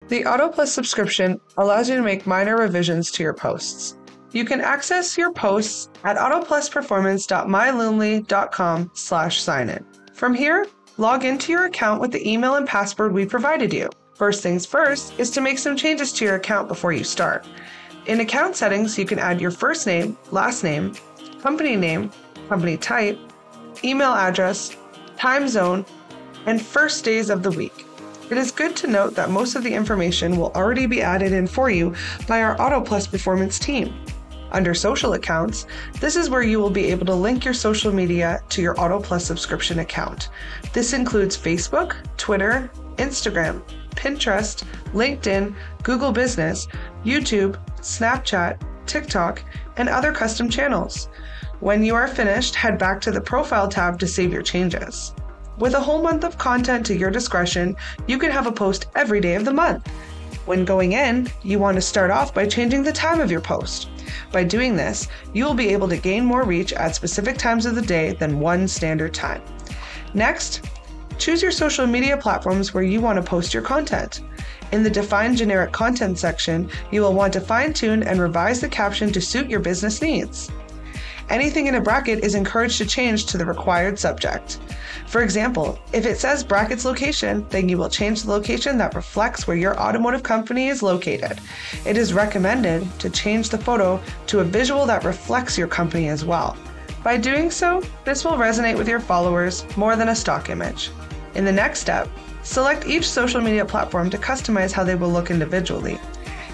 The AutoPlus subscription allows you to make minor revisions to your posts. You can access your posts at autoplusperformance.mylunely.com/signin. From here, log into your account with the email and password we provided you. First things first is to make some changes to your account before you start. In account settings, you can add your first name, company type, email address, time zone, and first days of the week. It is good to note that most of the information will already be added in for you by our AutoPlus Performance team. Under Social Accounts, this is where you will be able to link your social media to your AutoPlus subscription account. This includes Facebook, Twitter, Instagram, Pinterest, LinkedIn, Google Business, YouTube, Snapchat, TikTok, and other custom channels. When you are finished, head back to the Profile tab to save your changes. With a whole month of content to your discretion, you can have a post every day of the month. When going in, you want to start off by changing the time of your post. By doing this, you will be able to gain more reach at specific times of the day than one standard time. Next, choose your social media platforms where you want to post your content. In the Define Generic Content section, you will want to fine-tune and revise the caption to suit your business needs. Anything in a bracket is encouraged to change to the required subject. For example, if it says brackets location, then you will change the location that reflects where your automotive company is located. It is recommended to change the photo to a visual that reflects your company as well. By doing so, this will resonate with your followers more than a stock image. In the next step, select each social media platform to customize how they will look individually.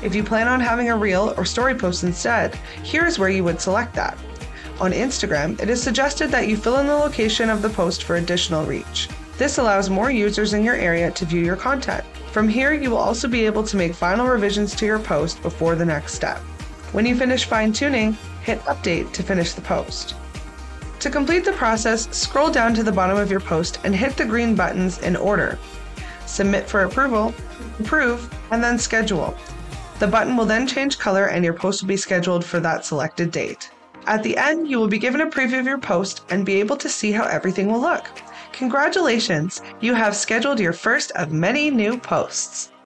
If you plan on having a reel or story post instead, here's where you would select that. On Instagram, it is suggested that you fill in the location of the post for additional reach. This allows more users in your area to view your content. From here, you will also be able to make final revisions to your post before the next step. When you finish fine-tuning, hit Update to finish the post. To complete the process, scroll down to the bottom of your post and hit the green buttons in order. Submit for approval, Approve, and then Schedule. The button will then change color and your post will be scheduled for that selected date. At the end, you will be given a preview of your post and be able to see how everything will look. Congratulations! You have scheduled your first of many new posts.